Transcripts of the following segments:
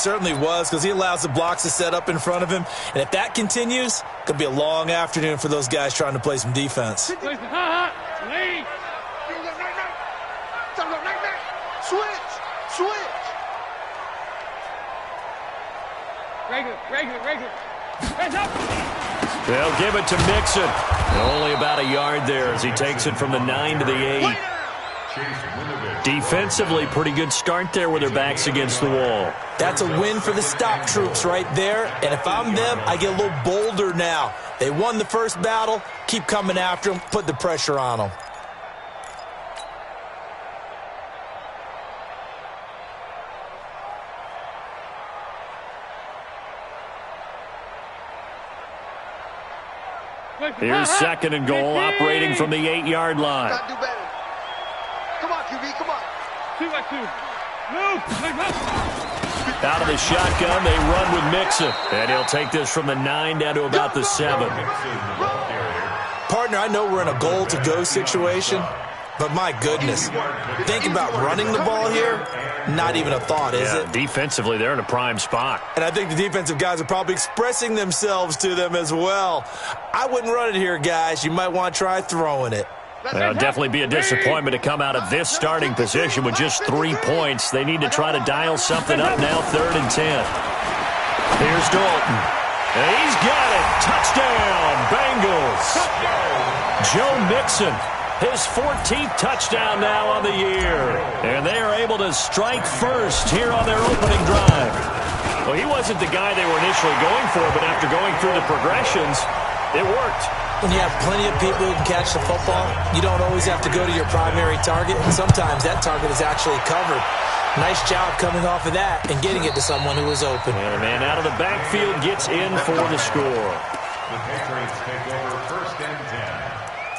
certainly was, because he allows the blocks to set up in front of him. And if that continues, it could be a long afternoon for those guys trying to play some defense. Switch. Regular. Hands up. They'll give it to Mixon. Only about a yard there as he takes it from the 9 to the 8. Defensively, pretty good start there with their backs against the wall. That's a win for the stop troops right there. And if I'm them, I get a little bolder now. They won the first battle. Keep coming after them. Put the pressure on them. Here's second and goal, operating from the 8-yard line. Gotta do better. Come on, QB, come on. 2-by-2. Move. Out of the shotgun, they run with Mixon. And he'll take this from the 9 down to about the 7. Partner, I know we're in a goal-to-go situation, but my goodness, think about running the ball here. Not even a thought, is it? Defensively, they're in a prime spot. And I think the defensive guys are probably expressing themselves to them as well. I wouldn't run it here, guys. You might want to try throwing it. Well, definitely be a disappointment to come out of this starting position with just 3 points. They need to try to dial something up now, 3rd and 10. Here's Dalton. And he's got it. Touchdown, Bengals. Joe Mixon, his 14th touchdown now on the year. And they are able to strike first here on their opening drive. Well, he wasn't the guy they were initially going for, but after going through the progressions, it worked. When you have plenty of people who can catch the football, you don't always have to go to your primary target, and sometimes that target is actually covered. Nice job coming off of that and getting it to someone who was open. And a man out of the backfield gets in for the score. The Patriots take over 1st and 10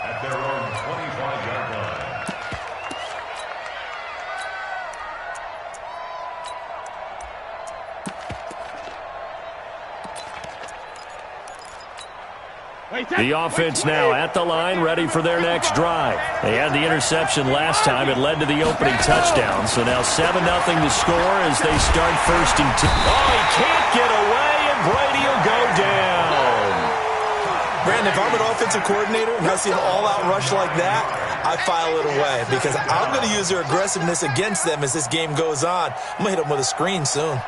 at their own 25-yard line. The offense now at the line, ready for their next drive. They had the interception last time. It led to the opening touchdown. So now 7-0 to score as they start 1st and 10. Oh, he can't get away, and Brady will go down. Brandon, if I'm an offensive coordinator and I see an all-out rush like that, I file it away because I'm going to use their aggressiveness against them as this game goes on. I'm going to hit them with a screen soon.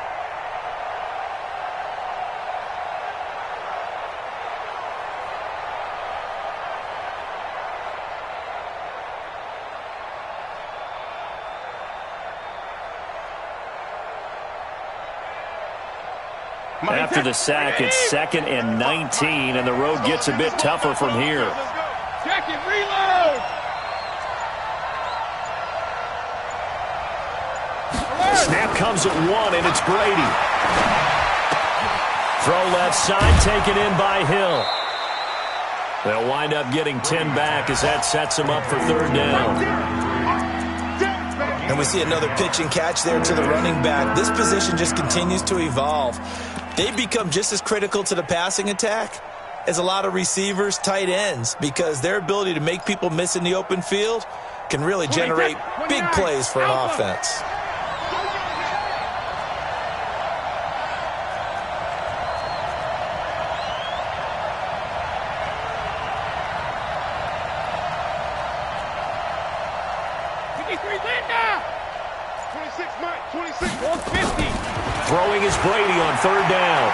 After the sack, it's 2nd and 19, and the road gets a bit tougher from here. Check it, reload. Snap comes at 1, and it's Brady. Throw left side, taken in by Hill. They'll wind up getting 10 back as that sets them up for 3rd down. And we see another pitch and catch there to the running back. This position just continues to evolve. They become just as critical to the passing attack as a lot of receivers, tight ends, because their ability to make people miss in the open field can really generate big plays for an offense. Throwing is Brady on 3rd down.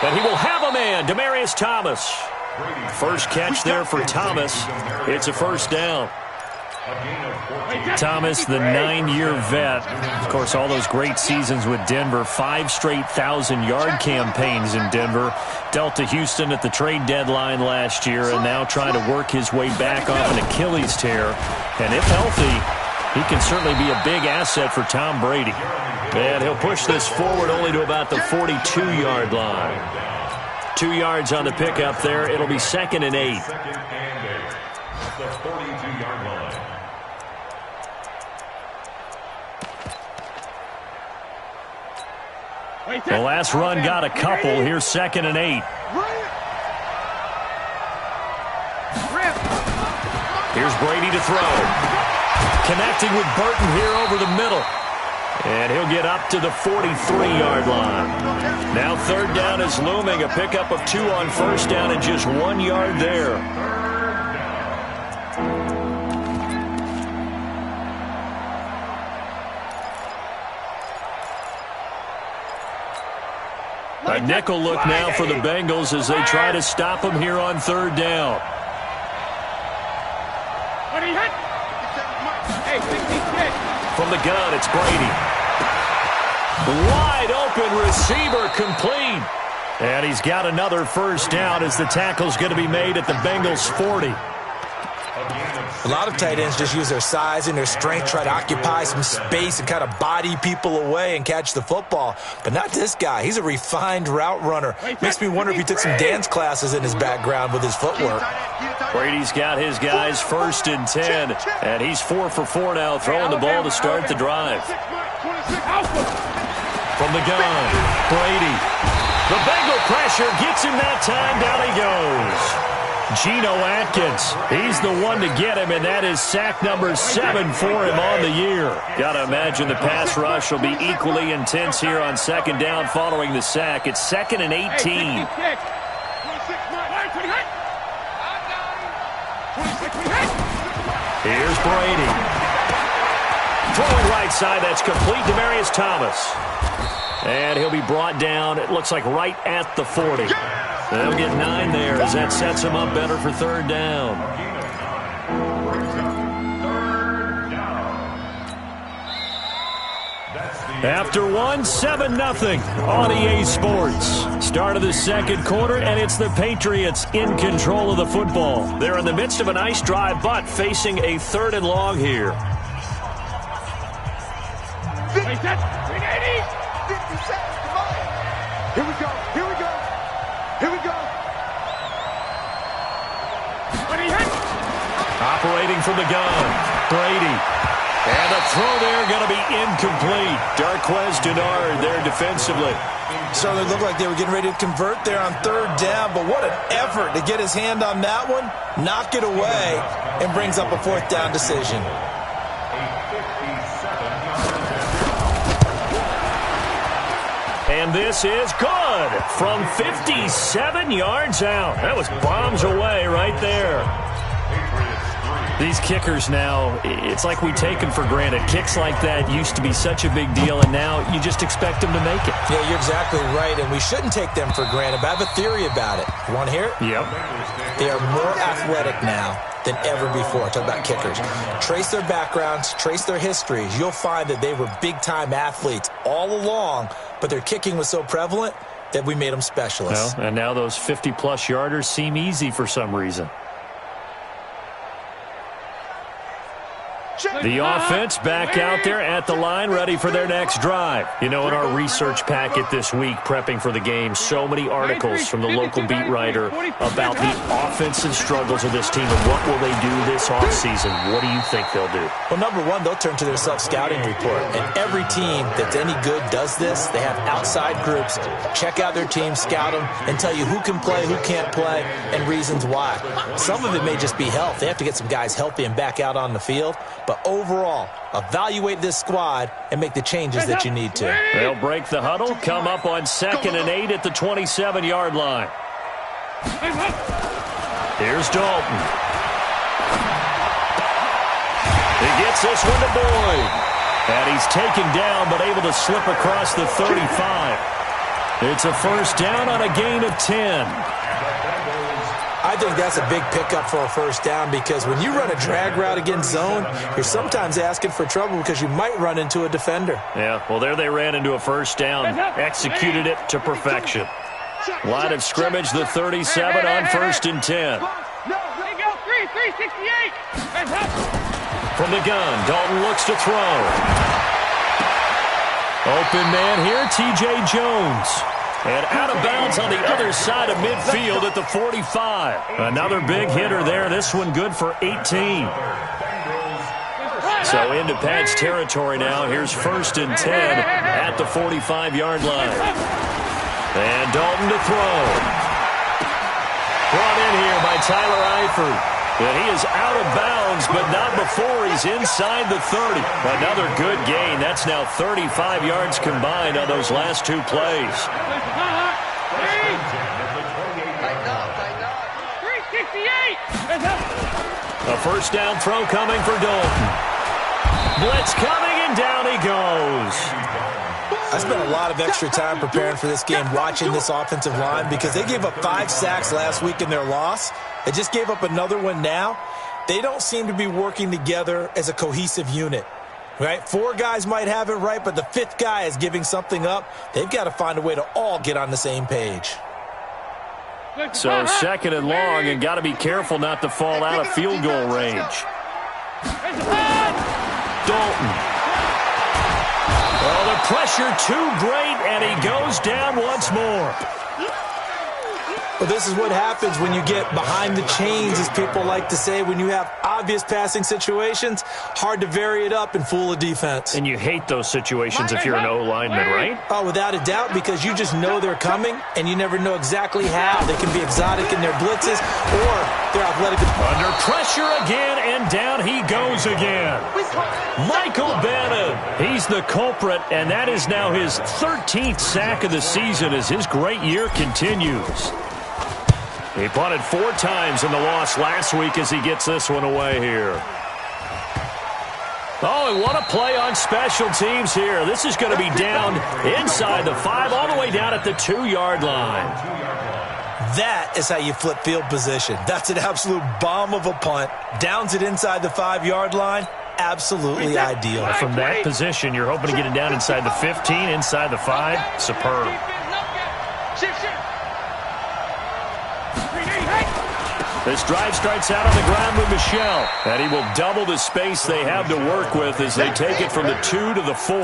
But he will have a man, Demaryius Thomas. First catch there for Thomas. It's a 1st down. Thomas, the 9-year vet. Of course, all those great seasons with Denver. 5 straight 1,000-yard campaigns in Denver. Dealt to Houston at the trade deadline last year and now trying to work his way back off an Achilles tear. And if healthy, he can certainly be a big asset for Tom Brady. And he'll push this forward only to about the 42-yard line. 2 yards on the pickup there. It'll be 2nd and 8. The 42-yard line. The last run got a couple. Here's 2nd and 8. Here's Brady to throw. Connecting with Burton here over the middle. And he'll get up to the 43-yard line. Now third down is looming. A pickup of 2 on first down and just 1 yard there. A nickel look now for the Bengals as they try to stop him here on third down. From the gun, it's Brady. Wide open receiver complete. And he's got another first down as the tackle's going to be made at the Bengals 40. A lot of tight ends just use their size and their strength, try to occupy some space and kind of body people away and catch the football. But not this guy. He's a refined route runner. Makes me wonder if he took some dance classes in his background with his footwork. Brady's got his guys 1st and 10, and he's 4 for 4 now, throwing the ball to start the drive. From the gun, Brady. The Bengal pressure gets him that time. Down he goes. Geno Atkins, he's the one to get him, and that is sack number 7 for him on the year. Got to imagine the pass rush will be equally intense here on second down following the sack. It's 2nd and 18. Here's Brady. Throwing right side, that's complete to Demaryius Thomas. And he'll be brought down, it looks like right at the 40. They'll get 9 there as that sets him up better for third down. After 1, 7-0 on EA Sports. Start of the second quarter, and it's the Patriots in control of the football. They're in the midst of a nice drive, but facing a 3rd and long here. 50 seconds, come on. Here we go, here we go. Here we go. Operating from the gun, Brady. And the throw there going to be incomplete. Darquez Denard there defensively. Certainly looked like they were getting ready to convert there on third down, but what an effort to get his hand on that one, knock it away, and brings up a 4th down decision. And this is good from 57 yards out. That was bombs away right there. These kickers now, it's like we take them for granted. Kicks like that used to be such a big deal, and now you just expect them to make it. Yeah, you're exactly right, and we shouldn't take them for granted, but I have a theory about it. You want to hear it? Yep. They are more athletic now than ever before. Talk about kickers. Trace their backgrounds, trace their histories. You'll find that they were big-time athletes all along, but their kicking was so prevalent that we made them specialists. Well, and now those 50-plus yarders seem easy for some reason. The offense back out there at the line, ready for their next drive. You know, in our research packet this week, prepping for the game, so many articles from the local beat writer about the offensive struggles of this team and what will they do this offseason. What do you think they'll do? Well, number one, they'll turn to their self-scouting report. And every team that's any good does this. They have outside groups. Check out their team, scout them, and tell you who can play, who can't play, and reasons why. Some of it may just be health. They have to get some guys healthy and back out on the field. But overall, evaluate this squad and make the changes that you need to. They'll break the huddle, come up on 2nd and 8 at the 27-yard line. Here's Dalton. He gets this one to Boyd. And he's taken down but able to slip across the 35. It's a first down on a gain of 10. I think that's a big pickup for a first down because when you run a drag route against zone, you're sometimes asking for trouble because you might run into a defender. Yeah, well, there they ran into a first down, executed it to perfection. Line of scrimmage, the 37 on 1st and 10. From the gun, Dalton looks to throw. Open man here, T.J. Jones. And out of bounds on the other side of midfield at the 45. Another big hitter there. This one good for 18. So into Pat's territory now. Here's 1st and 10 at the 45-yard line. And Dalton to throw. Brought in here by Tyler Eifert. And he is out of bounds, but not before he's inside the 30. Another good gain. That's now 35 yards combined on those last two plays. 368. A first down throw coming for Dalton. Blitz coming, and down he goes. I spent a lot of extra time preparing for this game, watching this offensive line, because they gave up 5 sacks last week in their loss. They just gave up another one now. They don't seem to be working together as a cohesive unit, right? 4 guys might have it right, but the 5th guy is giving something up. They've got to find a way to all get on the same page. So second and long, and got to be careful not to fall out of field goal range. Dalton. Well, the pressure too great, and he goes down once more. Well, this is what happens when you get behind the chains, as people like to say. When you have obvious passing situations, hard to vary it up and fool a defense. And you hate those situations if you're an O-lineman, right? Oh, without a doubt, because you just know they're coming, and you never know exactly how. They can be exotic in their blitzes, or they're athletic. Under pressure again, and down he goes again. Michael Bannon, he's the culprit, and that is now his 13th sack of the season as his great year continues. He punted 4 times in the loss last week as he gets this one away here. Oh, and what a play on special teams here. This is going to be down inside the 5, all the way down at the 2-yard line. That is how you flip field position. That's an absolute bomb of a punt. Downs it inside the 5-yard line. Absolutely ideal. From that position, you're hoping to get it down inside the 15, inside the 5. Superb. This drive starts out on the ground with Michel, and he will double the space they have to work with as they take it from the 2 to the 4.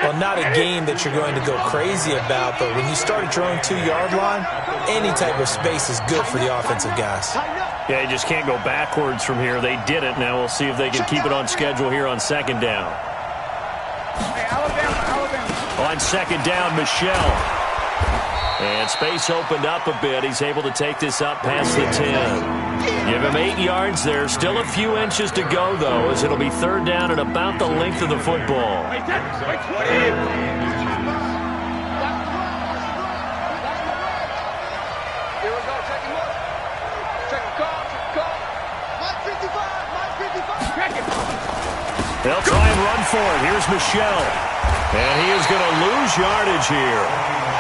Well, not a game that you're going to go crazy about, but when you start at your own 2-yard line, any type of space is good for the offensive guys. Yeah, you just can't go backwards from here. They did it. Now we'll see if they can keep it on schedule here on second down. On second down, Michel. And space opened up a bit. He's able to take this up past the 10. Give him 8 yards there. Still a few inches to go, though, as it'll be third down at about the length of the football. They'll try and run for it. Here's Michel. And he is going to lose yardage here.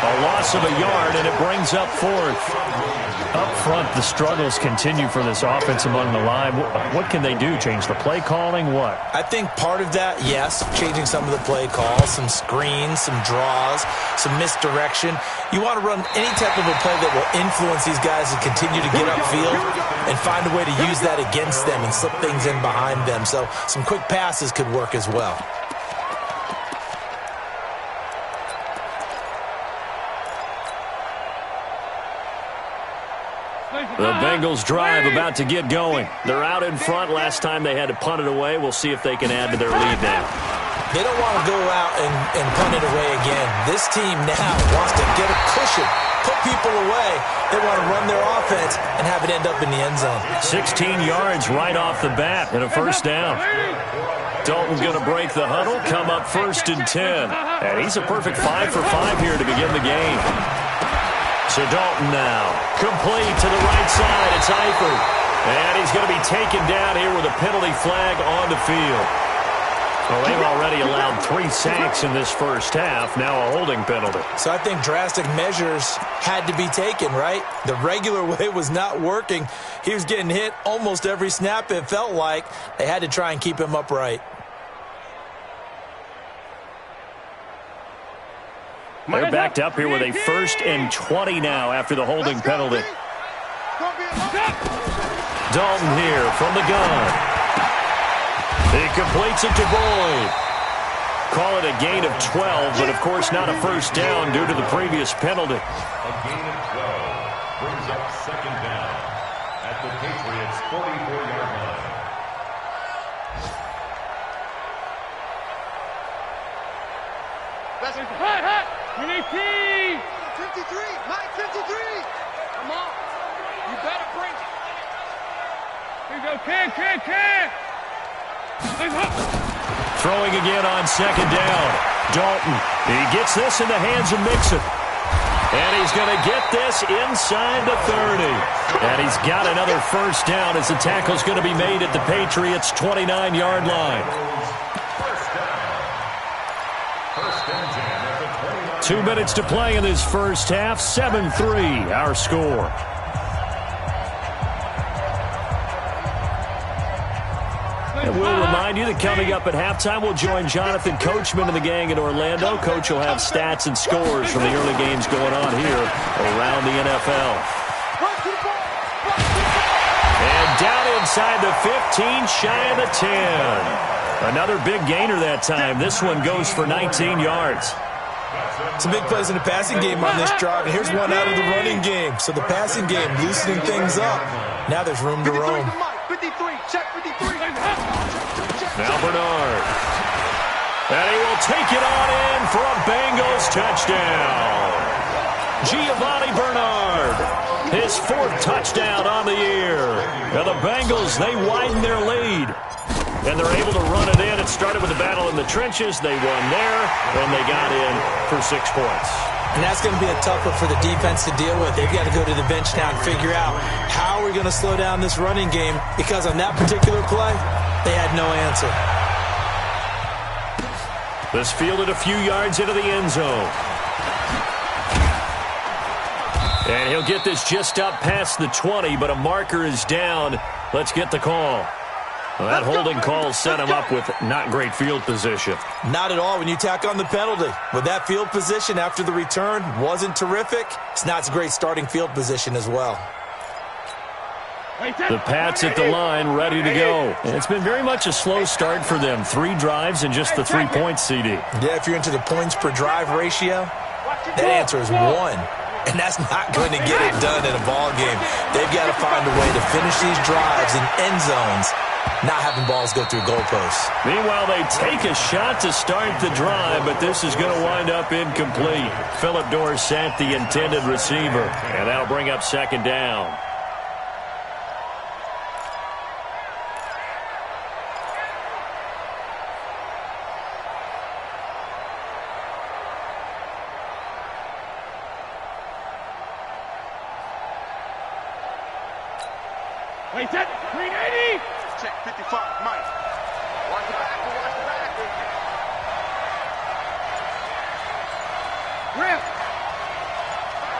A loss of a yard, and it brings up 4th. Up front, the struggles continue for this offense among the line. What can they do? Change the play calling? What? I think part of that, yes, changing some of the play calls, some screens, some draws, some misdirection. You want to run any type of a play that will influence these guys to continue to get upfield and find a way to use that against them and slip things in behind them. So some quick passes could work as well. The Bengals drive about to get going. They're out in front. Last time they had to punt it away. We'll see if they can add to their lead now. They don't want to go out and punt it away again. This team now wants to get a cushion, put people away. They want to run their offense and have it end up in the end zone. 16 yards right off the bat and a first down. Dalton going to break the huddle, come up first and 10. And he's a perfect 5 for 5 here to begin the game. So Dalton now, complete to the right side. It's Eifert. And he's going to be taken down here with a penalty flag on the field. Well, they've already allowed 3 sacks in this first half. Now a holding penalty. So I think drastic measures had to be taken, right? The regular way was not working. He was getting hit almost every snap, it felt like. They had to try and keep him upright. They're backed up here with a 1st and 20 now after the holding penalty. Dalton here from the gun. He completes it to Boyd. Call it a gain of 12, but of course not a first down due to the previous penalty. A gain of 12 brings up second down at the Patriots' 44-yard line. That's hot. 18. 53. Mike, 53. Come on. You better bring it. Here you go, can. Throwing again on second down. Dalton, he gets this in the hands of Mixon. And he's going to get this inside the 30. And he's got another first down as the tackle's going to be made at the Patriots' 29-yard line. First and 10 at the 29. 2 minutes to play in this first half. 7-3, our score. And we'll remind you that coming up at halftime, we'll join Jonathan Coachman and the gang in Orlando. Coach will have stats and scores from the early games going on here around the NFL. And down inside the 15, shy of the 10. Another big gainer that time. This one goes for 19 yards. Some big plays in the passing game on this drive, and here's one out of the running game. So the passing game loosening things up. Now there's room to roam. 53, check 53. Now Bernard. And he will take it on in for a Bengals touchdown. Giovanni Bernard, his 4th touchdown on the year. Now the Bengals, they widen their lead. And they're able to run it in. It started with a battle in the trenches. They won there, and they got in for 6 points. And that's going to be a tough one for the defense to deal with. They've got to go to the bench now and figure out how we're going to slow down this running game, because on that particular play, they had no answer. This fielded a few yards into the end zone. And he'll get this just up past the 20, but a marker is down. Let's get the call. Well, that holding call set him up with not great field position. Not at all when you tack on the penalty. With that field position after the return wasn't terrific, it's not a great starting field position as well. The Pats at the line, ready to go. And it's been very much a slow start for them. 3 drives and just the 3-point CD. Yeah, if you're into the points per drive ratio, that answer is 1. And that's not going to get it done in a ball game. They've got to find a way to finish these drives in end zones, not having balls go through goalposts. Meanwhile, they take a shot to start the drive, but this is going to wind up incomplete. Phillip Dorsett, the intended receiver, and that'll bring up second down. Wait, set, 380. Check 55, Mike. Watch the back, watch the back. Rip.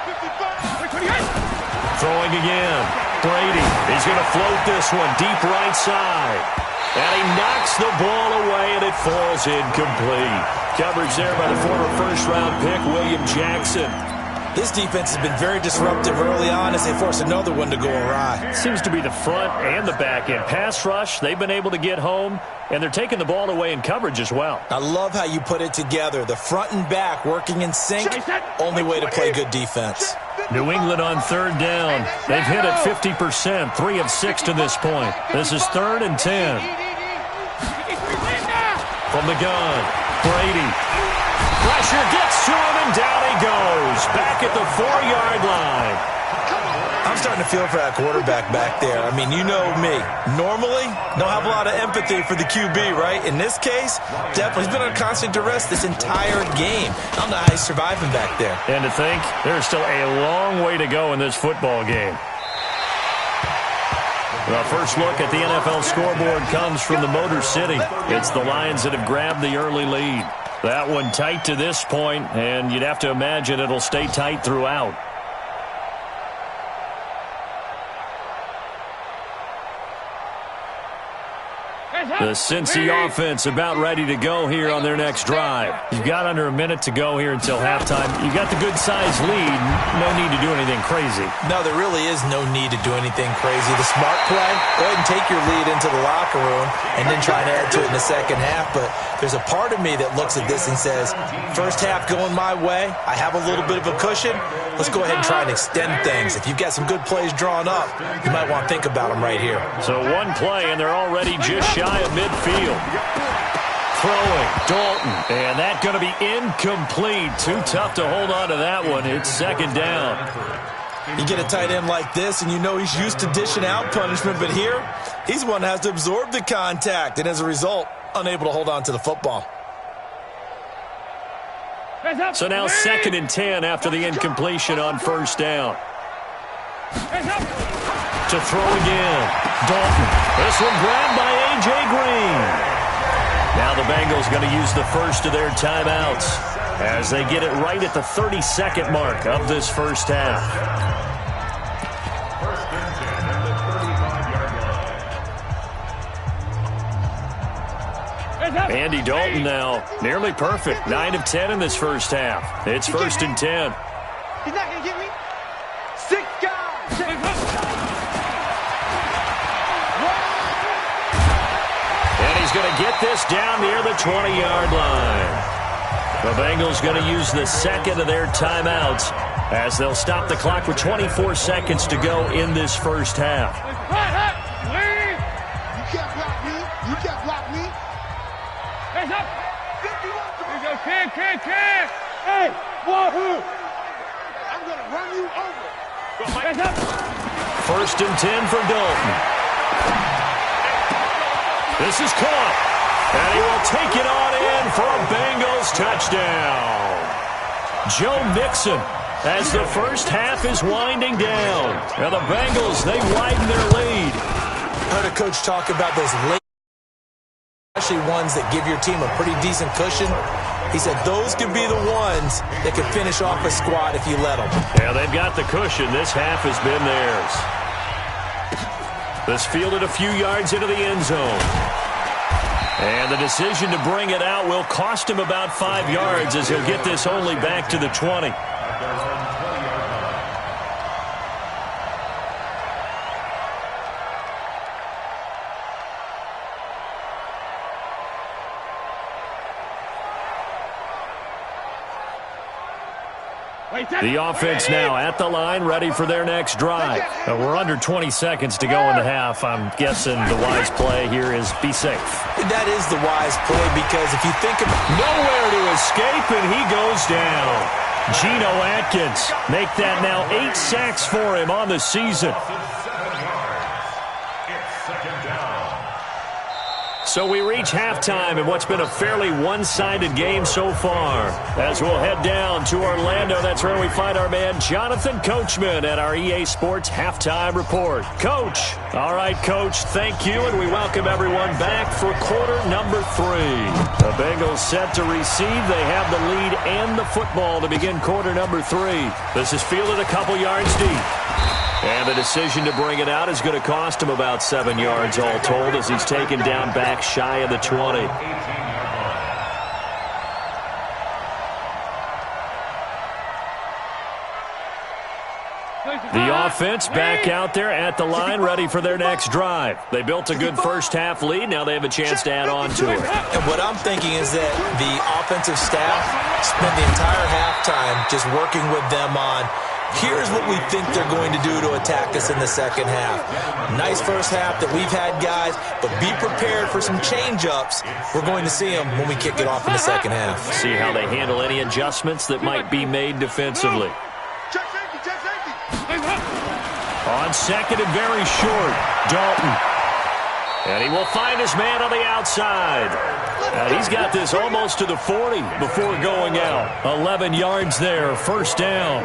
55. Throwing again. Brady, he's going to float this one deep right side. And he knocks the ball away, and it falls incomplete. Coverage there by the former first-round pick, William Jackson. This defense has been very disruptive early on as they force another one to go awry. Seems to be the front and the back end. Pass rush, they've been able to get home, and they're taking the ball away in coverage as well. I love how you put it together. The front and back working in sync, only way to play good defense. New England on 3rd down. They've hit it 50%, 3 of 6 to this point. This is 3rd and 10. From the gun, Brady. Pressure gets to him, and down he goes. Back at the 4-yard line. I'm starting to feel for that quarterback back there. I mean, you know me. Normally, don't have a lot of empathy for the QB, right? In this case, definitely. He's been on constant duress this entire game. I don't know how he's surviving back there. And to think, there's still a long way to go in this football game. The first look at the NFL scoreboard comes from the Motor City. It's the Lions that have grabbed the early lead. That one tight to this point, and you'd have to imagine it'll stay tight throughout. The Cincy offense about ready to go here on their next drive. You've got under a minute to go here until halftime. You've got the good-sized lead. No need to do anything crazy. No, there really is no need to do anything crazy. The smart play, go ahead and take your lead into the locker room and then try and add to it in the second half. But there's a part of me that looks at this and says, first half going my way, I have a little bit of a cushion. Let's go ahead and try and extend things. If you've got some good plays drawn up, you might want to think about them right here. So one play, and they're already just shy of midfield. Throwing, Dalton, and that's going to be incomplete. Too tough to hold on to that one. It's second down. You get a tight end like this, and you know he's used to dishing out punishment, but here, He's the one that has to absorb the contact, and as a result, unable to hold on to the football. So now 2nd and 10 after the incompletion on first down. To throw again. Dalton. This one grabbed by A.J. Green. Now the Bengals going to use the first of their timeouts as they get it right at the 32nd mark of this first half. First and 10 at the 35-yard line. Andy Dalton now nearly perfect. 9 of 10 in this first half. It's 1st and 10. He's not going to get me. 6 guys. And he's going to get this down near the 20-yard line. The Bengals going to use the second of their timeouts as they'll stop the clock with 24 seconds to go in this first half. You can't block me. You can't block me. Hands up. 51 to Here you go, kid. Hey, wahoo. I'm going to run you over. Hands up. 1st and 10 for Dalton. This is caught. And he will take it on in for a Bengals touchdown. Joe Mixon as the first half is winding down. And the Bengals, they widen their lead. I heard a coach talk about those late, especially ones that give your team a pretty decent cushion. He said those could be the ones that could finish off a squad if you let them. Yeah, they've got the cushion. This half has been theirs. This fielded a few yards into the end zone. And the decision to bring it out will cost him about 5 yards as he'll get this only back to the 20. The offense now at the line, ready for their next drive. We're under 20 seconds to go in the half. I'm guessing the wise play here is be safe. That is the wise play because if you think about nowhere to escape, and he goes down. Geno Atkins make that now 8 sacks for him on the season. So we reach halftime in what's been a fairly one-sided game so far. As we'll head down to Orlando, that's where we find our man Jonathan Coachman at our EA Sports Halftime Report. Coach. All right, Coach, thank you, and we welcome everyone back for quarter number 3. The Bengals set to receive. They have the lead and the football to begin quarter number 3. This is fielded a couple yards deep. And the decision to bring it out is going to cost him about 7 yards all told as he's taken down back shy of the 20. The offense back out there at the line, ready for their next drive. They built a good first half lead. Now they have a chance to add on to it. And what I'm thinking is that the offensive staff spent the entire halftime just working with them on, here's what we think they're going to do to attack us in the second half. Nice first half that we've had, guys, but be prepared for some change-ups. We're going to see them when we kick it off in the second half. See how they handle any adjustments that might be made defensively. check safety, check safety. On second and very short, Dalton. And he will find his man on the outside. He's got this almost to the 40 before going out. 11 yards there, first down.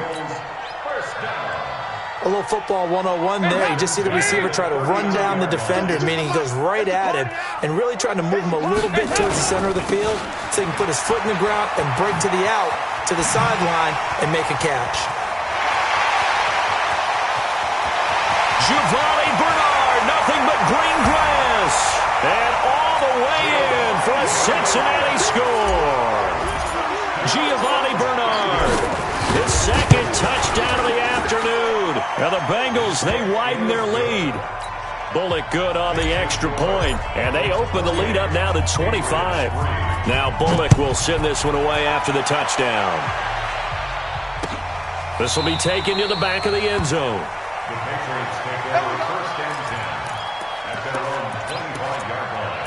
A little football 101 there. You just see the receiver try to run down the defender, meaning he goes right at him and really trying to move him a little bit towards the center of the field so he can put his foot in the ground and break to the out, to the sideline, and make a catch. Giovanni Bernard, nothing but green grass. And all the way in for a Cincinnati score. Giovanni Bernard, his second touchdown of the afternoon. And the Bengals, they widen their lead. Bullock good on the extra point, and they open the lead up now to 25. Now Bullock will send this one away after the touchdown. This will be taken to the back of the end zone. The Patriots take over first and 10 at their own 25-yard line.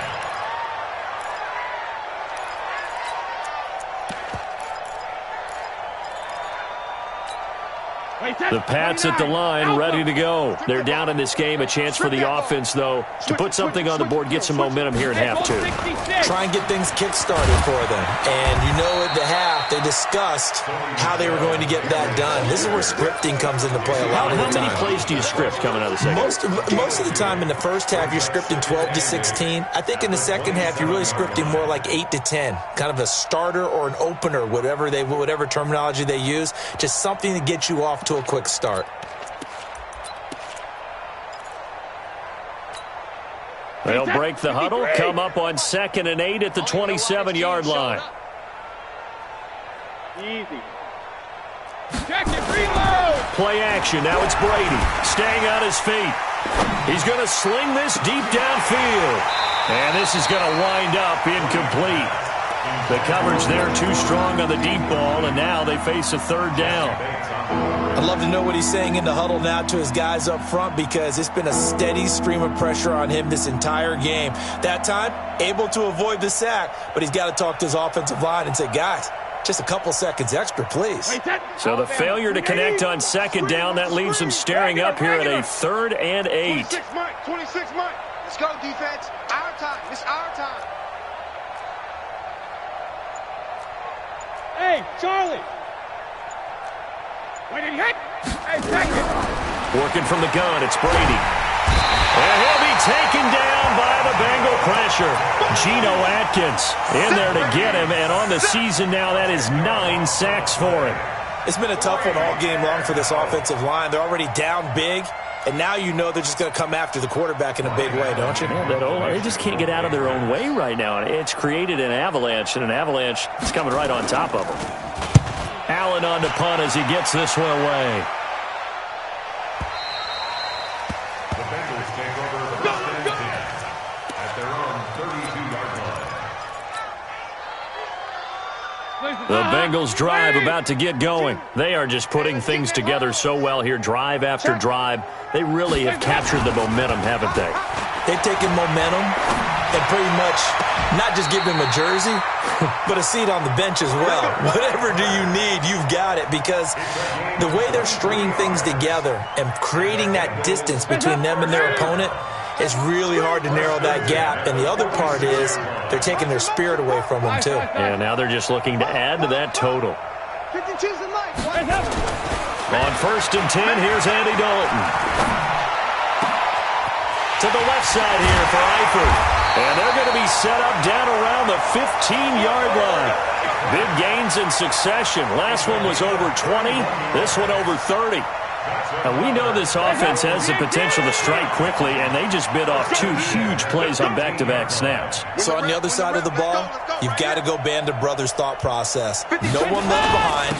The Pats at the line, ready to go. They're down in this game. A chance for the offense, though, to put something on the board, get some momentum here at half two. Try and get things kick-started for them. And you know at the half, they discussed how they were going to get that done. This is where scripting comes into play a lot of the time. How many plays do you script coming out of the second? Most of the time in the first half, you're scripting 12 to 16. I think in the second half, you're really scripting more like 8 to 10. Kind of a starter or an opener, whatever terminology they use. Just something to get you off to a quick start. They'll break the huddle, come up on 2nd and 8 at the 27-yard line. Easy. Check it, reload. Play action. Now it's Brady staying on his feet. He's going to sling this deep downfield. And this is going to wind up incomplete. The coverage there too strong on the deep ball, and now they face a 3rd down. I'd love to know what he's saying in the huddle now to his guys up front, because it's been a steady stream of pressure on him this entire game. That time, able to avoid the sack, but he's got to talk to his offensive line and say, guys, just a couple seconds extra, please. So the failure to connect on 2nd down, that leaves him staring up here at a 3rd and 8. 26 Mike. Let's go, defense. Our time. It's our time. Hey, Charlie. Wait, did he hit? Hey, check it. Working from the gun, it's Brady. And he'll be taken down by the Bengal pressure. Geno Atkins in there to get him, and on the season now, that is 9 sacks for him. It's been a tough one all game long for this offensive line. They're already down big, and now you know they're just going to come after the quarterback in a big way, don't you? Yeah, they just can't get out of their own way right now. It's created an avalanche, and an avalanche is coming right on top of them. Allen on to punt as he gets this one away. The Bengals take over the first and 10 at their own 32-yard line. The Bengals drive about to get going. They are just putting things together so well here, drive after drive. They really have captured the momentum, haven't they? They've taken momentum and pretty much not just give him a jersey, but a seat on the bench as well. Whatever do you need, you've got it, because the way they're stringing things together and creating that distance between them and their opponent, it's really hard to narrow that gap. And the other part is they're taking their spirit away from them, too. And now they're just looking to add to that total. 52's the mic. On 1st and 10, here's Andy Dalton. To the left side here for Eifert. And they're going to be set up down around the 15-yard line. Big gains in succession. Last one was over 20. This one over 30. Now, we know this offense has the potential to strike quickly, and they just bit off 2 huge plays on back-to-back snaps. So on the other side of the ball, you've got to go Band of Brothers thought process. No one left behind,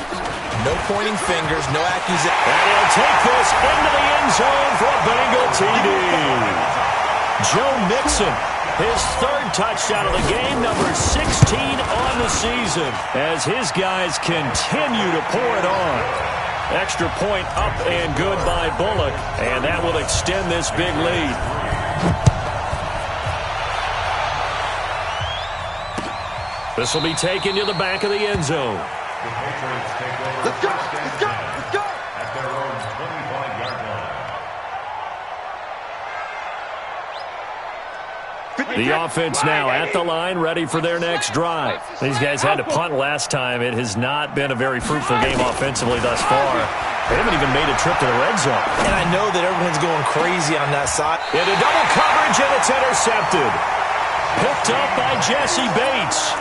no pointing fingers, no accusations. And he'll take this into the end zone for a Bengal TD. Joe Mixon, his 3rd touchdown of the game, number 16 on the season, as his guys continue to pour it on. Extra point up and good by Bullock, and that will extend this big lead. This will be taken to the back of the end zone. The Patriots take over Let's go. first and Let's go. 10 Let's go. at their own 25-yard line. The offense now at the line, ready for their next drive. These guys had to punt last time. It has not been a very fruitful game offensively thus far. They haven't even made a trip to the red zone. And I know that everyone's going crazy on that side. Into double coverage, and it's intercepted. Picked up by Jesse Bates.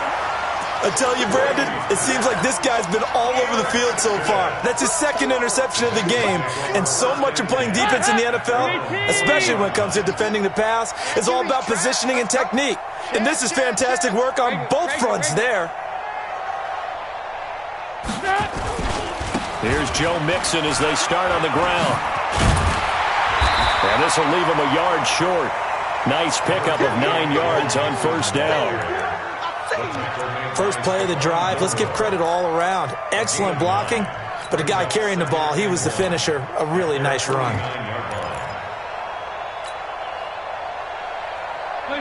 I tell you, Brandon, it seems like this guy's been all over the field so far. That's his 2nd interception of the game. And so much of playing defense in the NFL, especially when it comes to defending the pass, is all about positioning and technique. And this is fantastic work on both fronts there. Here's Joe Mixon as they start on the ground. And this will leave him a yard short. Nice pickup of 9 yards on 1st down. First play of the drive, let's give credit all around. Excellent blocking, but the guy carrying the ball, he was the finisher. A really nice run.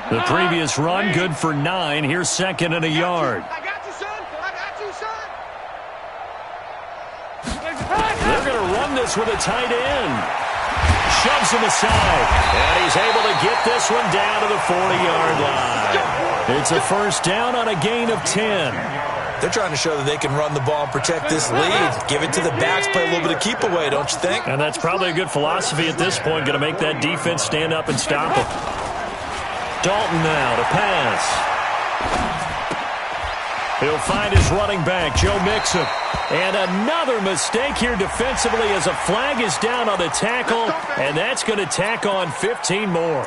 The previous run, good for 9. Here's 2nd and a yard. I got you, son. I got you, son. They're going to run win this with a tight end. Shoves him aside. And he's able to get this one down to the 40-yard line. It's a first down on a gain of 10. They're trying to show that they can run the ball and protect this lead. Give it to the backs, play a little bit of keep away, don't you think? And that's probably a good philosophy at this point, going to make that defense stand up and stop him. Dalton now to pass. He'll find his running back, Joe Mixon. And another mistake here defensively as a flag is down on the tackle, and that's going to tack on 15 more.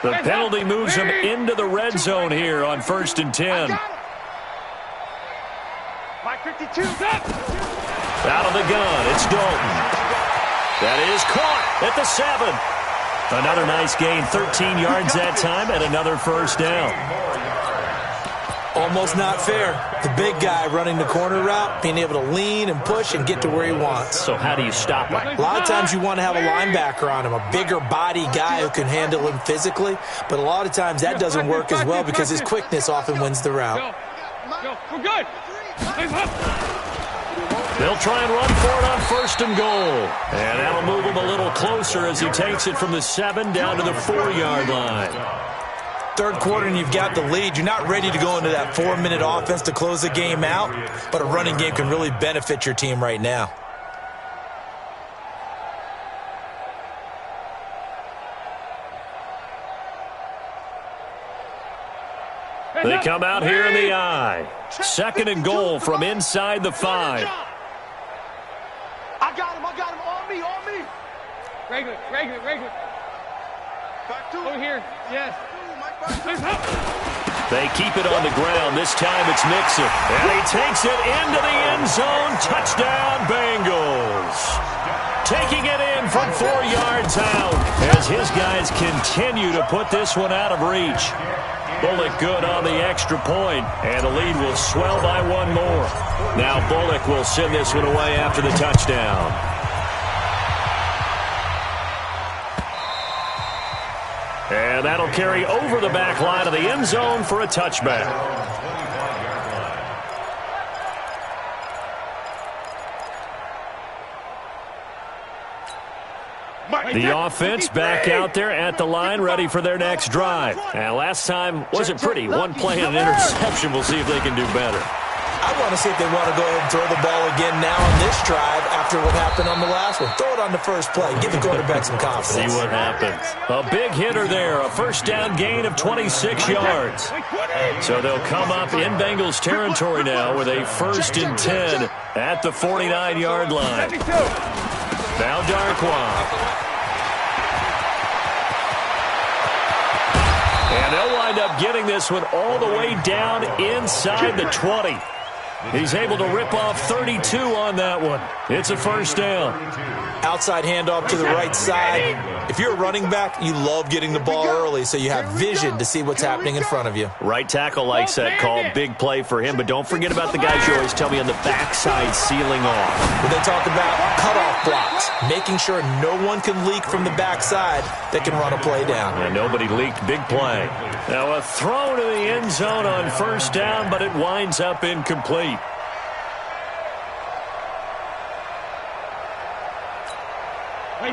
The penalty moves him into the red zone here on 1st and 10. Out of the gun, it's Dalton. That is caught at the 7. Another nice gain, 13 yards that time, and another first down. Almost not fair. The big guy running the corner route, being able to lean and push and get to where he wants. So how do you stop him? A lot of times you want to have a linebacker on him, a bigger body guy who can handle him physically, but a lot of times that doesn't work as well because his quickness often wins the route. Go. We're good. They'll try and run for it on 1st and goal. And that'll move him a little closer as he takes it from the 7 down to the 4-yard line. Third quarter and you've got the lead. You're not ready to go into that 4-minute offense to close the game out, but a running game can really benefit your team right now. They come out here in the I. 2nd and goal from inside the 5. I got him. On me. Regular. Back to Over here. Yes. They keep it on the ground. This time it's Mixon. And he takes it into the end zone. Touchdown, Bengals. Taking it in from 4 yards out as his guys continue to put this one out of reach. Bullock good on the extra point, and the lead will swell by 1 more. Now Bullock will send this one away after the touchdown. And that'll carry over the back line of the end zone for a touchback. The offense back out there at the line, ready for their next drive. And last time wasn't pretty. 1 play and an interception. We'll see if they can do better. I want to see if they want to go ahead and throw the ball again now on this drive after what happened on the last one. Throw it on the first play. Give the quarterback some confidence. See what happens. A big hitter there. A first down gain of 26 yards. So they'll come up in Bengals territory now with a 1st and 10 at the 49-yard line. Now Darkwa. And they'll wind up getting this one all the way down inside the 20. He's able to rip off 32 on that one. It's a first down. Outside handoff to the right side. If you're a running back, you love getting the ball early so you have vision to see what's happening in front of you. Right tackle likes that call. Big play for him. But don't forget about the guys you always tell me on the backside sealing off. When they talk about cutoff blocks, making sure no one can leak from the backside that can run a play down. And nobody leaked. Big play. Now a throw to the end zone on first down, but it winds up incomplete.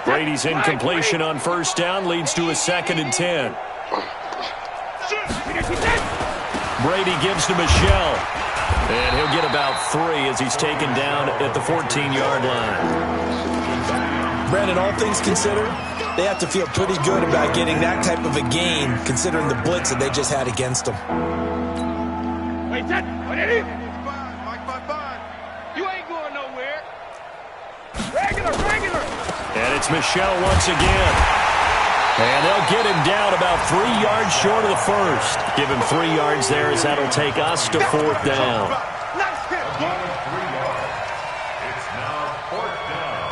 Brady's incompletion on first down leads to a 2nd and 10. Brady gives to Michelle. And he'll get about 3 as he's taken down at the 14-yard line. Brandon, all things considered, they have to feel pretty good about getting that type of a gain considering the blitz that they just had against them. Wait, that. What is it? Fine. You ain't going nowhere. Regular. And it's Michelle once again. And they'll get him down about 3 yards short of the first. Give him 3 yards there as that'll take us to 4th down. Nice hit. A gain of 3 yards. It's now 4th down.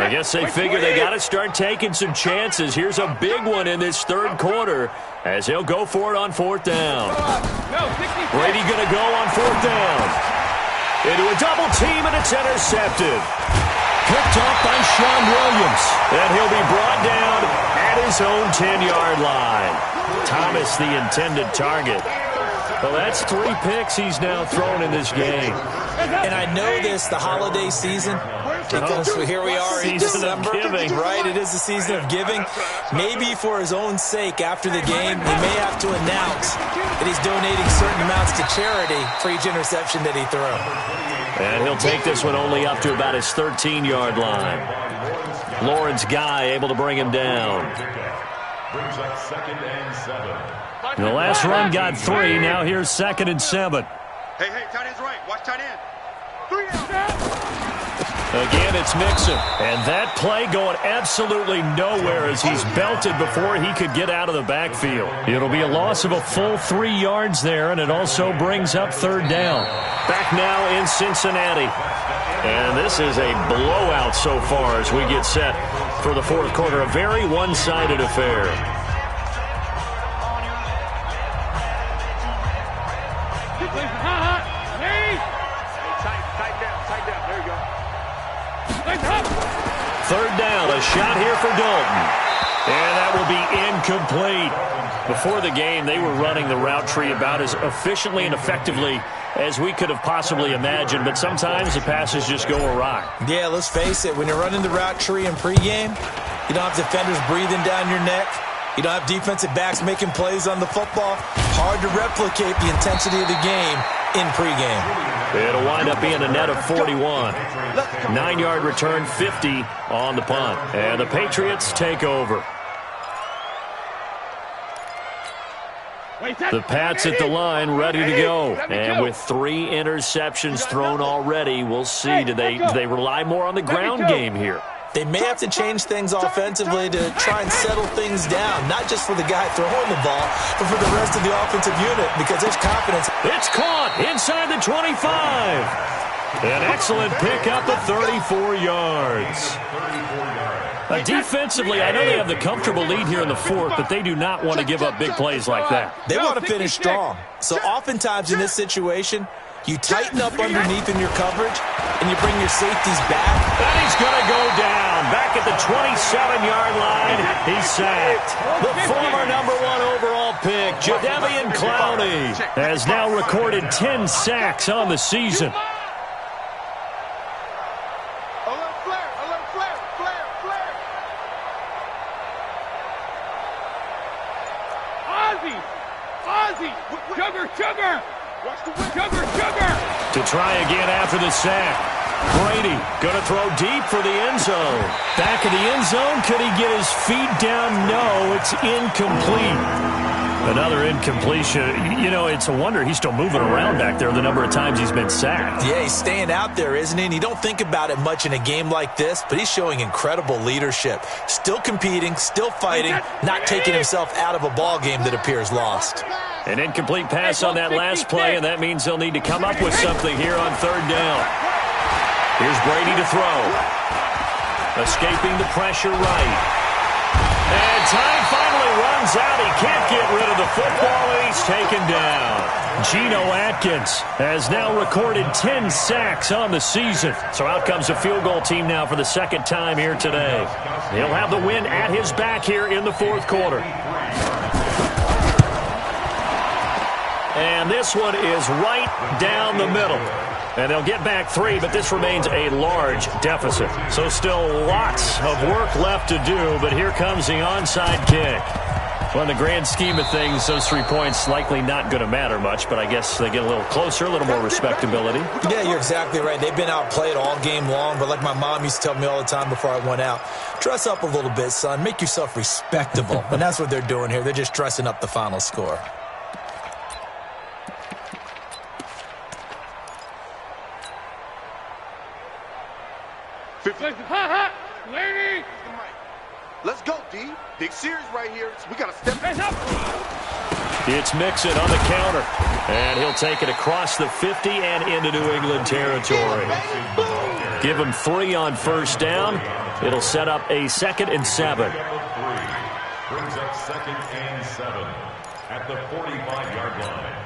I guess they figure they got to start taking some chances. Here's a big one in this 3rd quarter as he'll go for it on 4th down. Brady going to go on 4th down. Into a double team, and it's intercepted. Picked off by Sean Williams. And he'll be brought down at his own 10-yard line. Thomas, the intended target. Well, that's 3 picks he's now thrown in this game. And I know this, the holiday season, because here we are in December. Right, it is the season of giving. Maybe for his own sake, after the game, he may have to announce that he's donating certain amounts to charity for each interception that he threw. And he'll take this one only up to about his 13-yard line. Lawrence Guy able to bring him down. Brings up 2nd and 7. The last run got 3. Now here's 2nd and 7. Hey, tight end's right. Watch tight end. 3 down. Again, it's Mixon. And that play going absolutely nowhere as he's belted before he could get out of the backfield. It'll be a loss of a full 3 yards there, and it also brings up 3rd down. Back now in Cincinnati. And this is a blowout so far as we get set for the 4th quarter. A very one-sided affair. Tight down. There you go. 3rd down, a shot here for Dalton. And that will be incomplete. Before the game, they were running the route tree about as efficiently and effectively as we could have possibly imagined, but sometimes the passes just go awry. Yeah, let's face it, when you're running the route tree in pregame, you don't have defenders breathing down your neck. You don't have defensive backs making plays on the football. Hard to replicate the intensity of the game in pregame. It'll wind up being a net of 41. 9-yard return, 50 on the punt. And the Patriots take over. The Pats at the line, ready to go. And with 3 interceptions thrown already, we'll see. Do they rely more on the ground game here? They may have to change things offensively to try and settle things down, not just for the guy throwing the ball, but for the rest of the offensive unit, because there's confidence. It's caught inside the 25. An excellent pickup of 34 yards. Defensively, I know they have the comfortable lead here in the 4th, but they do not want to give up big plays like that. They want to finish strong. So oftentimes in this situation, you tighten up underneath in your coverage, and you bring your safeties back. And he's going to go down. Back at the 27-yard line, he's sacked. The former #1 overall pick, Jadeveon Clowney, has now recorded 10 sacks on the season. Sugar! Watch the sugar! To try again after the sack. Brady going to throw deep for the end zone. Back of the end zone. Could he get his feet down? No, it's incomplete. Another incompletion. You know, it's a wonder he's still moving around back there the number of times he's been sacked. Yeah, he's staying out there, isn't he? And you don't think about it much in a game like this, but he's showing incredible leadership. Still competing, still fighting, not taking himself out of a ball game that appears lost. An incomplete pass on that last play, and that means they'll need to come up with something here on 3rd down. Here's Brady to throw. Escaping the pressure right. And time finally runs out. He can't get rid of the football, and he's taken down. Geno Atkins has now recorded 10 sacks on the season. So out comes the field goal team now for the 2nd time here today. He'll have the win at his back here in the 4th quarter. And this one is right down the middle. And they'll get back 3, but this remains a large deficit. So still lots of work left to do, but here comes the onside kick. Well, in the grand scheme of things, those 3 points likely not going to matter much, but I guess they get a little closer, a little more respectability. Yeah, you're exactly right. They've been outplayed all game long, but like my mom used to tell me all the time before I went out, dress up a little bit, son. Make yourself respectable. And that's what they're doing here. They're just dressing up the final score. Lady! Let's go, D. Big series right here. We got to step up. It's Mixon on the counter. And he'll take it across the 50 and into New England territory. Give him 3 on 1st down. It'll set up a 2nd and 7. Brings up 2nd and 7 at the 45-yard line.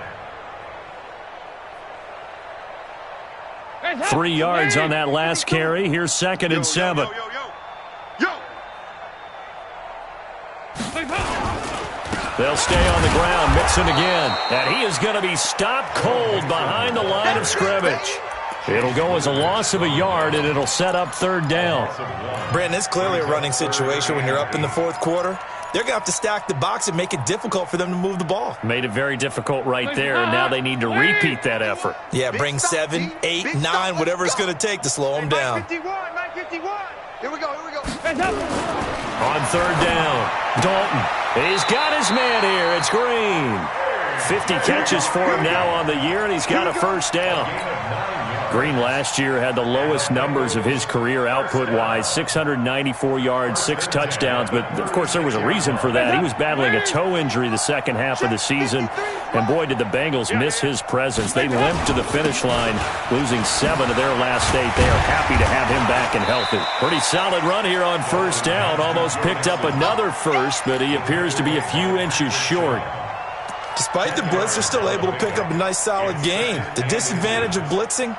3 yards on that last carry. Here's 2nd and 7. They'll stay on the ground. Mixon again. And he is going to be stopped cold behind the line of scrimmage. It'll go as a loss of a yard, and it'll set up third down. Brandon, it's clearly a running situation when you're up in the fourth quarter. They're going to have to stack the box and make it difficult for them to move the ball. Made it very difficult right there, and now they need to repeat that effort. Yeah, bring 7, 8, 9, whatever it's going to take to slow them down. 51. Here we go. On third down, Dalton. He's got his man here. It's Green. 50 catches for him now on the year, and he's got a first down. Green last year had the lowest numbers of his career output-wise, 694 yards, 6 touchdowns. But, of course, there was a reason for that. He was battling a toe injury the second half of the season. And, boy, did the Bengals miss his presence. They limped to the finish line, losing 7 of their last 8. They are happy to have him back and healthy. Pretty solid run here on first down. Almost picked up another first, but he appears to be a few inches short. Despite the blitz, they're still able to pick up a nice, solid gain. The disadvantage of blitzing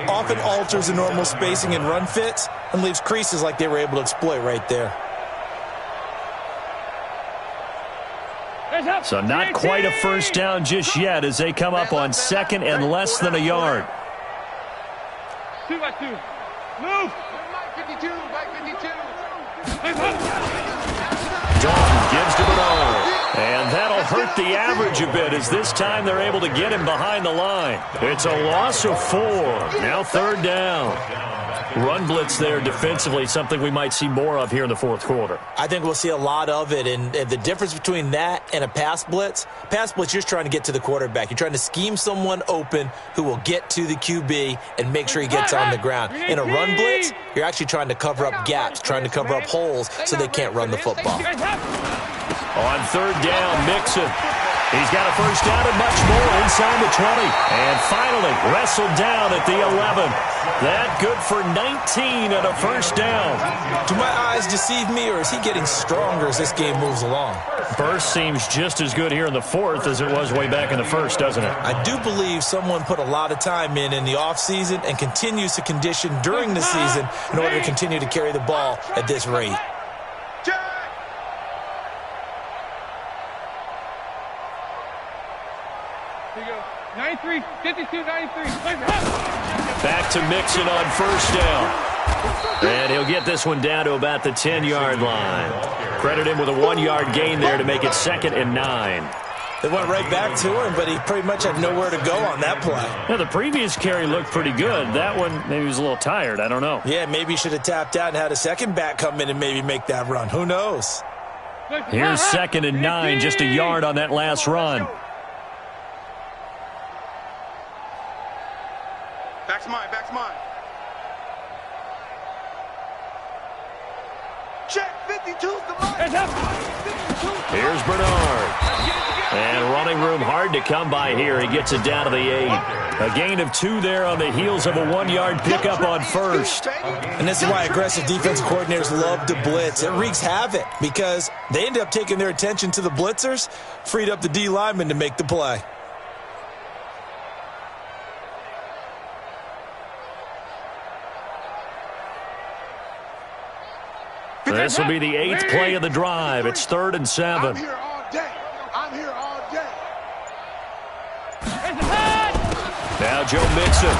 often alters the normal spacing and run fits and leaves creases like they were able to exploit right there. So not quite a first down just yet as they come up on second and less than a yard. 2 by 2. Move. Back 52. Dalton gives to Bernard. And that'll hurt the average a bit as this time they're able to get him behind the line. It's a loss of 4. Now third down. Run blitz there defensively, something we might see more of here in the fourth quarter. I think we'll see a lot of it, and the difference between that and a pass blitz, you're just trying to get to the quarterback. You're trying to scheme someone open who will get to the QB and make sure he gets on the ground. In a run blitz, you're actually trying to cover up gaps, trying to cover up holes so they can't run the football. On third down, Mixon. He's got a first down and much more inside the 20. And finally, wrestled down at the 11. That good for 19 and a first down. Do my eyes deceive me, or is he getting stronger as this game moves along? Burst seems just as good here in the fourth as it was way back in the first, doesn't it? I do believe someone put a lot of time in the offseason and continues to condition during the season in order to continue to carry the ball at this rate. Here you go. 93, 52, 93. Back to Mixon on first down. And he'll get this one down to about the 10-yard line. Credit him with a 1-yard gain there to make it 2nd and 9. They went right back to him, but he pretty much had nowhere to go on that play. Yeah, the previous carry looked pretty good. That one, maybe he was a little tired. I don't know. Yeah, maybe he should have tapped out and had a second back come in and maybe make that run. Who knows? Here's 2nd and 9, just a yard on that last run. Back's mine. Check, 52's the line. Here's Bernard. And running room hard to come by here. He gets it down to the 8. A gain of 2 there on the heels of a 1-yard pickup on first. And this is why aggressive defensive coordinators love to blitz. It wreaks havoc because they end up taking their attention to the blitzers, freed up the D lineman to make the play. This will be the 8th play of the drive. It's 3rd and 7. I'm here all day. Now Joe Mixon.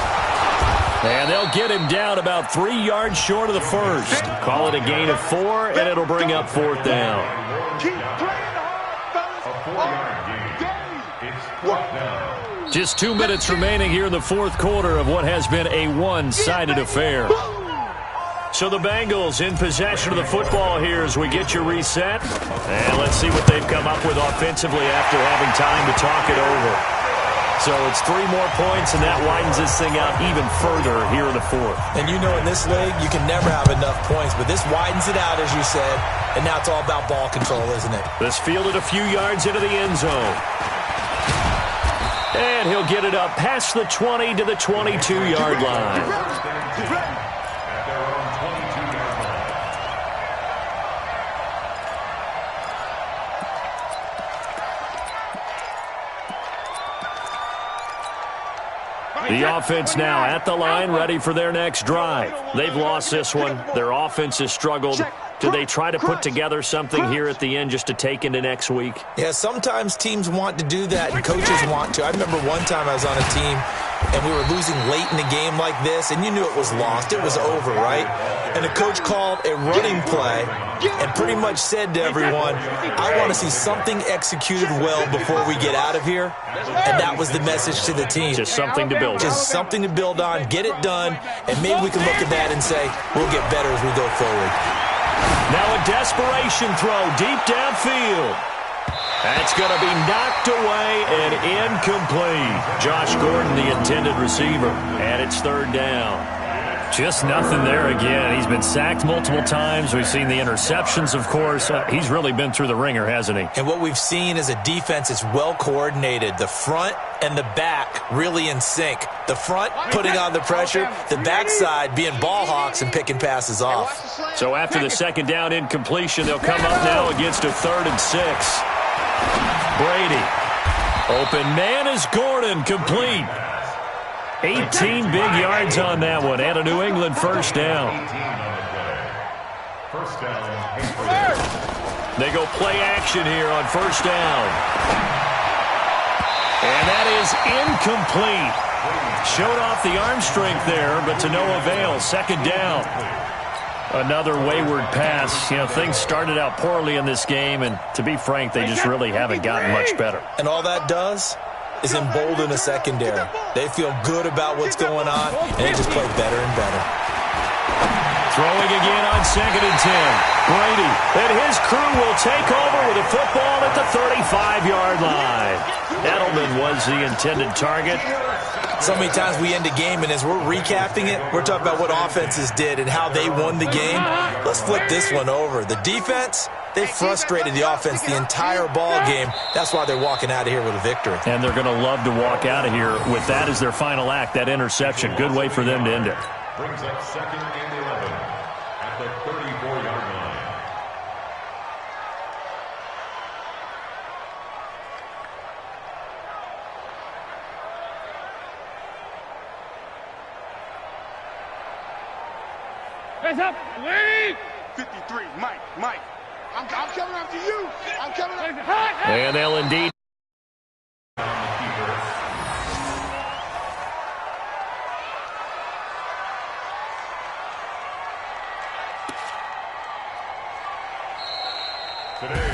And they'll get him down about 3 yards short of the first. Call it a gain of 4, and it'll bring up 4th down. Keep playing hard, fellas. It's 4th down. Just 2 minutes remaining here in the fourth quarter of what has been a one-sided affair. So the Bengals in possession of the football here as we get you reset. And let's see what they've come up with offensively after having time to talk it over. So it's 3 more points, and that widens this thing out even further here in the fourth. And you know in this league, you can never have enough points, but this widens it out, as you said, and now it's all about ball control, isn't it? This fielded a few yards into the end zone. And he'll get it up past the 20 to the 22-yard line. The offense now at the line, ready for their next drive. They've lost this one. Their offense has struggled. Do they try to put together something here at the end just to take into next week? Yeah, sometimes teams want to do that, and coaches want to. I remember one time I was on a team, and we were losing late in the game like this, and you knew it was lost. It was over, right? And the coach called a running play and pretty much said to everyone, I want to see something executed well before we get out of here. And that was the message to the team. Just something to build on. Just something to build on, get it done, and maybe we can look at that and say, we'll get better as we go forward. Now a desperation throw deep downfield. That's going to be knocked away and incomplete. Josh Gordon, the intended receiver, and it's third down. Just nothing there again. He's been sacked multiple times. We've seen the interceptions, of course. He's really been through the ringer, hasn't he? And what we've seen is a defense that's well coordinated. The front and the back really in sync. The front putting on the pressure, the backside being ball hawks and picking passes off. So after the second down incompletion, they'll come up now against a 3rd and 6. Brady. Open man is Gordon, complete. 18 big yards on that one, and a New England first down. First down. They go play action here on first down. And that is incomplete. Showed off the arm strength there, but to no avail. Second down. Another wayward pass. You know, things started out poorly in this game, and to be frank, they just really haven't gotten much better. And all that does is embolden a secondary. They feel good about what's going on, and they just play better and better. Throwing again on 2nd and 10. Brady and his crew will take over with a football at the 35-yard line. Edelman was the intended target. So many times we end a game, and as we're recapping it, we're talking about what offenses did and how they won the game. Let's flip this one over. The defense, they frustrated the offense the entire ball game. That's why they're walking out of here with a victory. And they're going to love to walk out of here with that as their final act, that interception. Good way for them to end it. Brings up 2nd and 11 at the 34-yard line. Hands up. Lead. 53, Mike. I'm coming after you. I'm coming after you. And they'll indeed. Today,